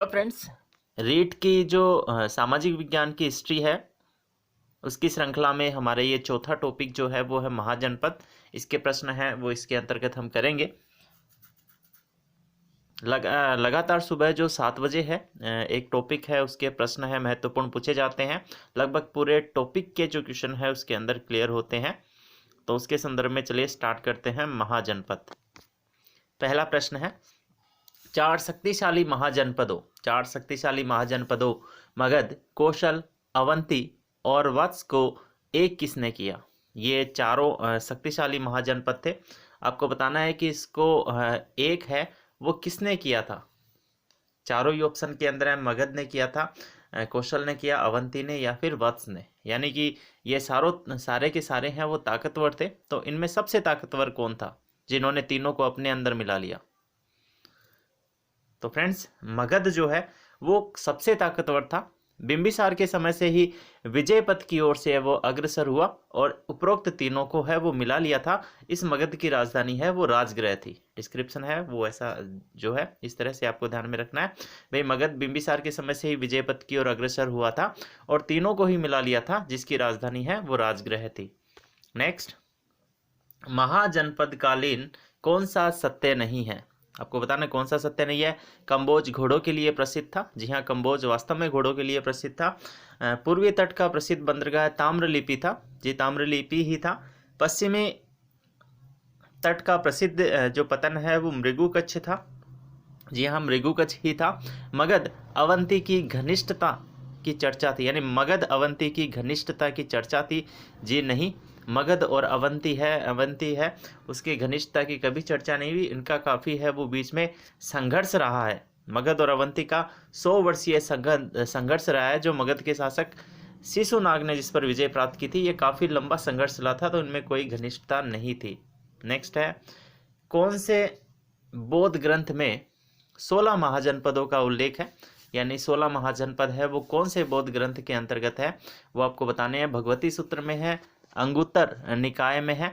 तो फ्रेंड्स, रीट की जो सामाजिक विज्ञान की हिस्ट्री है उसकी श्रृंखला में हमारे ये चौथा टॉपिक जो है वो है महाजनपद। इसके प्रश्न हैं वो इसके अंतर्गत हम करेंगे। लगातार सुबह जो 7 बजे है एक टॉपिक है, उसके प्रश्न है महत्वपूर्ण पूछे जाते हैं। लगभग पूरे टॉपिक के जो क्वेश्चन है उसके अंदर क्लियर होते हैं। तो उसके संदर्भ में चलिए स्टार्ट करते हैं। महाजनपद, पहला प्रश्न है, चार शक्तिशाली महाजनपदों मगध, कौशल, अवंती और वत्स को एक किसने किया? ये चारों शक्तिशाली महाजनपद थे। आपको बताना है कि इसको एक है वो किसने किया था। चारों ही ऑप्शन के अंदर है, मगध ने किया था, कौशल ने किया, अवंती ने या फिर वत्स ने। यानी कि ये सारे के सारे हैं वो ताकतवर थे। तो इनमें सबसे ताकतवर कौन था जिन्होंने तीनों को अपने अंदर मिला लिया? तो फ्रेंड्स, मगध जो है वो सबसे ताकतवर था। बिंबिसार के समय से ही विजय पथ की ओर से वो अग्रसर हुआ और उपरोक्त तीनों को है वो मिला लिया था। इस मगध की राजधानी है वो राजगृह थी। डिस्क्रिप्शन है वो ऐसा जो है इस तरह से आपको ध्यान में रखना है। भाई, मगध बिंबिसार के समय से ही विजय पथ की ओर अग्रसर हुआ था और तीनों को ही मिला लिया था, जिसकी राजधानी है वो राजगृह थी। नेक्स्ट, महाजनपद कालीन कौन सा सत्य नहीं है? आपको बताना कौन सा सत्य नहीं है। कंबोज घोड़ों के लिए प्रसिद्ध था। जी हाँ, कंबोज वास्तव में घोड़ों के लिए प्रसिद्ध था। पूर्वी तट का प्रसिद्ध बंदरगाह ताम्रलिपि था। जी, ताम्रलिपि ही था। पश्चिमी तट का प्रसिद्ध जो पतन है वो मृगुकच्छ था। जी हाँ, मृगुकच्छ ही था। मगध अवंती की घनिष्ठता की चर्चा थी, यानी मगध अवंती की घनिष्ठता की चर्चा थी। जी नहीं, मगध और अवंती है उसकी घनिष्ठता की कभी चर्चा नहीं हुई। इनका काफ़ी है वो बीच में संघर्ष रहा है। मगध और अवंती का 100 वर्षीय संघर्ष रहा है, जो मगध के शासक शिशुनाग ने जिस पर विजय प्राप्त की थी। ये काफ़ी लंबा संघर्ष चला था, तो इनमें कोई घनिष्ठता नहीं थी। नेक्स्ट है, कौन से बौद्ध ग्रंथ में 16 महाजनपदों का उल्लेख है? यानी 16 महाजनपद है वो कौन से बौद्ध ग्रंथ के अंतर्गत है वो आपको बताने हैं। भगवती सूत्र में है, अंगुत्तर निकाय में है,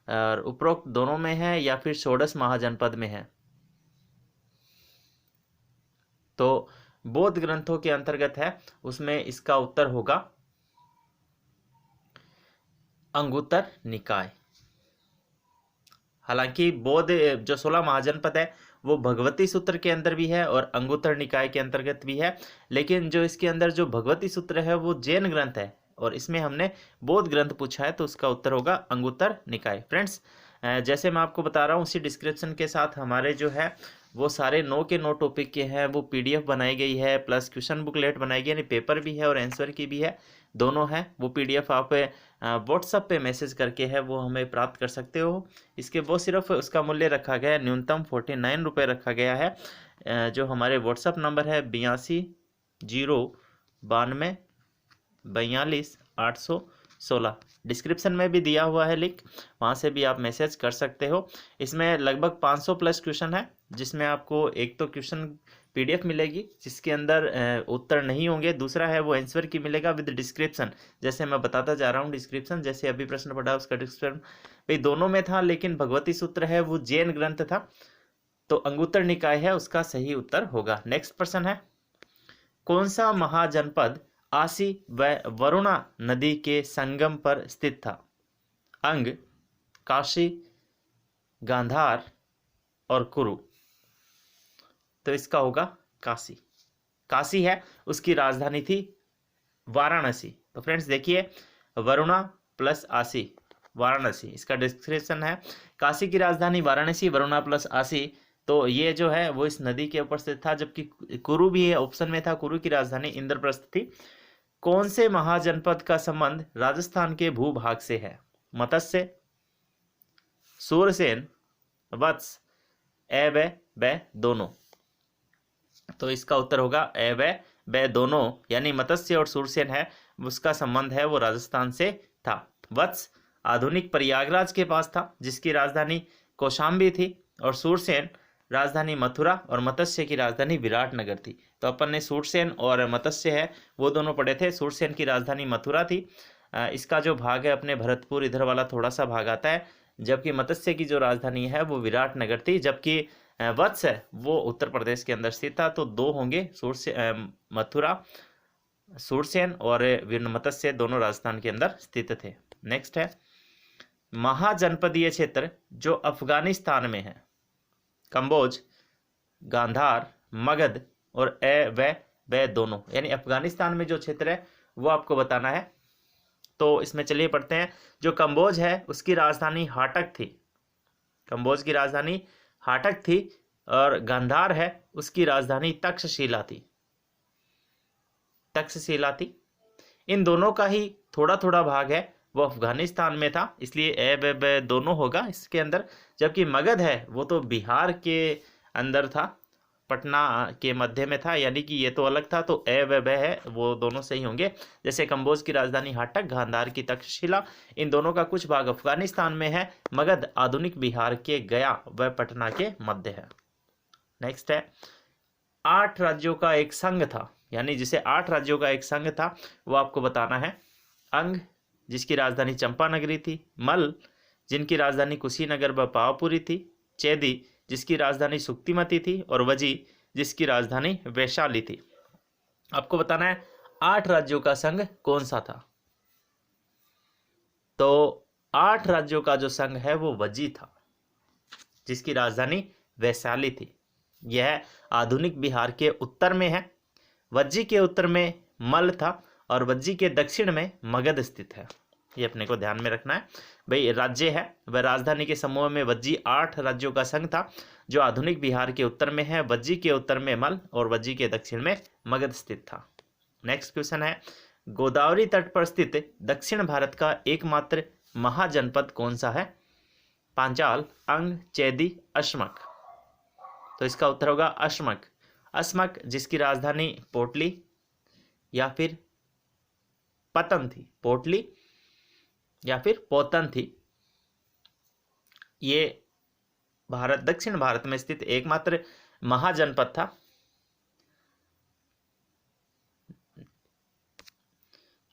और उपरोक्त दोनों में है, या फिर षोडश महाजनपद में है? तो बौद्ध ग्रंथों के अंतर्गत है, उसमें इसका उत्तर होगा अंगुत्तर निकाय। हालांकि बौद्ध जो 16 महाजनपद है वो भगवती सूत्र के अंदर भी है और अंगुत्तर निकाय के अंतर्गत भी है, लेकिन जो इसके अंदर जो भगवती सूत्र है वो जैन ग्रंथ है और इसमें हमने बौद्ध ग्रंथ पूछा है, तो उसका उत्तर होगा अंगुत्तर निकाय। फ्रेंड्स, जैसे मैं आपको बता रहा हूँ उसी डिस्क्रिप्शन के साथ हमारे जो है वो सारे 9 के 9 टॉपिक के हैं वो PDF बनाई गई है, प्लस क्वेश्चन बुकलेट बनाई गई, यानी पेपर भी है और आंसर की भी है, दोनों है। वो PDF आप व्हाट्सएप पे मैसेज करके है वो हमें प्राप्त कर सकते हो। इसके वो सिर्फ उसका मूल्य रखा गया है, न्यूनतम 49 रुपये रखा गया है। जो हमारे व्हाट्सएप नंबर है 82 0 92 42 816, डिस्क्रिप्शन में भी दिया हुआ है लिंक, वहाँ से भी आप मैसेज कर सकते हो। इसमें लगभग 500 प्लस क्वेश्चन है, जिसमें आपको एक तो क्वेश्चन PDF मिलेगी जिसके अंदर उत्तर नहीं होंगे, दूसरा है वो आंसर की मिलेगा विद डिस्क्रिप्शन। जैसे मैं बताता जा रहा हूँ डिस्क्रिप्शन, जैसे अभी प्रश्न पढ़ा उसका डिस्क्रिप्शन भाई दोनों में था, लेकिन भगवती सूत्र है वो जैन ग्रंथ था, तो अंगुत्तर निकाय है उसका सही उत्तर होगा। नेक्स्ट प्रश्न है, कौन सा महाजनपद आसी व वरुणा नदी के संगम पर स्थित था? अंग, काशी, गांधार और कुरु। तो इसका होगा काशी। काशी है उसकी राजधानी थी वाराणसी। तो फ्रेंड्स देखिए, वरुणा प्लस आसी, वाराणसी, इसका डिस्क्रिप्शन है। काशी की राजधानी वाराणसी, वरुणा प्लस आसी, तो ये जो है वो इस नदी के ऊपर स्थित था। जबकि कुरु भी ऑप्शन में था, कुरु की राजधानी इंद्रप्रस्थ थी। कौन से महाजनपद का संबंध राजस्थान के भूभाग से है? मत्स्य, सूरसेन, वत्स, ब दोनों। तो इसका उत्तर होगा ब दोनों, यानी मत्स्य और सूरसेन है उसका संबंध है वो राजस्थान से था। वत्स आधुनिक प्रयागराज के पास था, जिसकी राजधानी कौशाम्बी थी, और सूरसेन राजधानी मथुरा और मत्स्य की राजधानी विराटनगर थी। तो अपन ने सूरसेन और मत्स्य है वो दोनों पढ़े थे। सूरसेन की राजधानी मथुरा थी। इसका जो भाग है अपने भरतपुर इधर वाला थोड़ा सा भाग आता है, जबकि मत्स्य की जो राजधानी है वो विराटनगर थी। जबकि वत्स है वो उत्तर प्रदेश के अंदर स्थित था। तो दो होंगे, मथुरा सूरसेन और वीरमत्स्य दोनों राजस्थान के अंदर स्थित थे। नेक्स्ट है महाजनपदीय क्षेत्र जो अफगानिस्तान में है, कंबोज, गांधार, मगध और व दोनों, यानी अफगानिस्तान में जो क्षेत्र है वो आपको बताना है। तो इसमें चलिए पढ़ते हैं। जो कंबोज है उसकी राजधानी हाटक थी, कंबोज की राजधानी हाटक थी, और गांधार है उसकी राजधानी तक्षशिला थी, तक्षशिला थी। इन दोनों का ही थोड़ा थोड़ा भाग है वो अफगानिस्तान में था, इसलिए दोनों होगा इसके अंदर। जबकि मगध है वो तो बिहार के अंदर था, पटना के मध्य में था, यानी कि ये तो अलग था। तो है वो दोनों सही होंगे। जैसे कंबोज की राजधानी हाटक, गांधार की तक्षशिला, इन दोनों का कुछ भाग अफगानिस्तान में है। मगध आधुनिक बिहार के गया व पटना के मध्य है। नेक्स्ट है 8 राज्यों का एक संघ था, यानी जिसे 8 राज्यों का एक संघ था वो आपको बताना है। अंग जिसकी राजधानी चंपानगरी थी, मल जिनकी राजधानी कुशीनगर व पावापुरी थी, चेदी जिसकी राजधानी सुक्तिमती थी, और वजी जिसकी राजधानी वैशाली थी। आपको बताना है 8 राज्यों का संघ कौन सा था। तो 8 राज्यों का जो संघ है वो वजी था, जिसकी राजधानी वैशाली थी। यह आधुनिक बिहार के उत्तर में है। वज्जी के उत्तर में मल था और वज्जी के दक्षिण में मगध स्थित है। ये अपने को ध्यान में रखना है। भाई राज्य है वह राजधानी के समूह में वज्जी 8 राज्यों का संघ था जो आधुनिक बिहार के उत्तर में है। वज्जी के उत्तर में मल और वज्जी के दक्षिण में मगध स्थित था। नेक्स्ट क्वेश्चन है गोदावरी तट पर स्थित दक्षिण भारत का एकमात्र महाजनपद कौन सा है। पांचाल, अंग, चेदी, अश्मक। तो इसका उत्तर होगा अश्मक। अश्मक जिसकी राजधानी पोटली या फिर पतन थी, पोटली या फिर पोतन थी। ये दक्षिण भारत में स्थित एकमात्र महाजनपद था।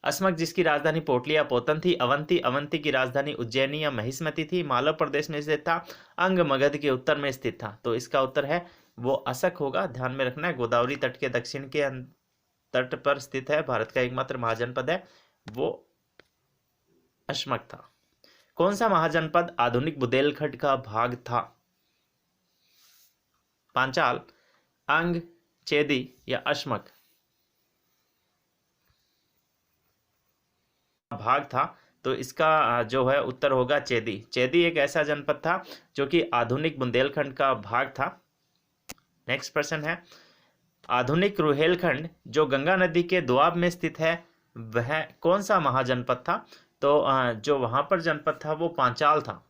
अस्मक जिसकी राजधानी पोटली या पोतन थी। अवंती की राजधानी उज्जैनी या महिष्मती थी, मालव प्रदेश में स्थित था। अंग मगध के उत्तर में स्थित था। तो इसका उत्तर है वो असक होगा, ध्यान में रखना है। गोदावरी तट के दक्षिण के तट पर स्थित है, भारत का एकमात्र महाजनपद है, वो अश्मक था। कौन सा महाजनपद आधुनिक बुंदेलखंड का भाग था। पांचाल, अंग, चेदी या अश्मक। भाग था, तो इसका जो है उत्तर होगा चेदी। चेदी एक ऐसा जनपद था जो कि आधुनिक बुंदेलखंड का भाग था। नेक्स्ट प्रश्न है आधुनिक रुहेलखंड जो गंगा नदी के दोआब में स्थित है वह कौन सा महाजनपद था। तो जो वहां पर जनपद था वो पांचाल था।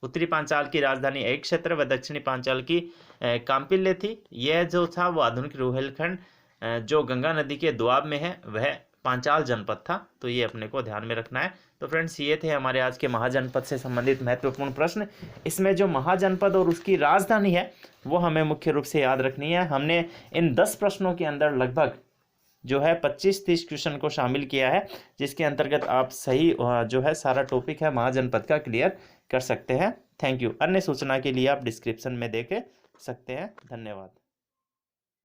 उत्तरी पांचाल की राजधानी एक क्षेत्र व दक्षिणी पांचाल की कांपिल्य थी। यह जो था वो आधुनिक रुहेलखंड जो गंगा नदी के दोआब में है वह पांचाल जनपद था। तो ये अपने को ध्यान में रखना है। तो फ्रेंड्स ये थे हमारे आज के महाजनपद से संबंधित महत्वपूर्ण प्रश्न। इसमें जो महाजनपद और उसकी राजधानी है वो हमें मुख्य रूप से याद रखनी है। हमने इन 10 प्रश्नों के अंदर लगभग जो है 25-30 क्वेश्चन को शामिल किया है, जिसके अंतर्गत आप सही जो है सारा टॉपिक है महाजनपद का क्लियर कर सकते हैं। Thank you. अन्य सूचना के लिए आप डिस्क्रिप्शन में देख सकते हैं। धन्यवाद।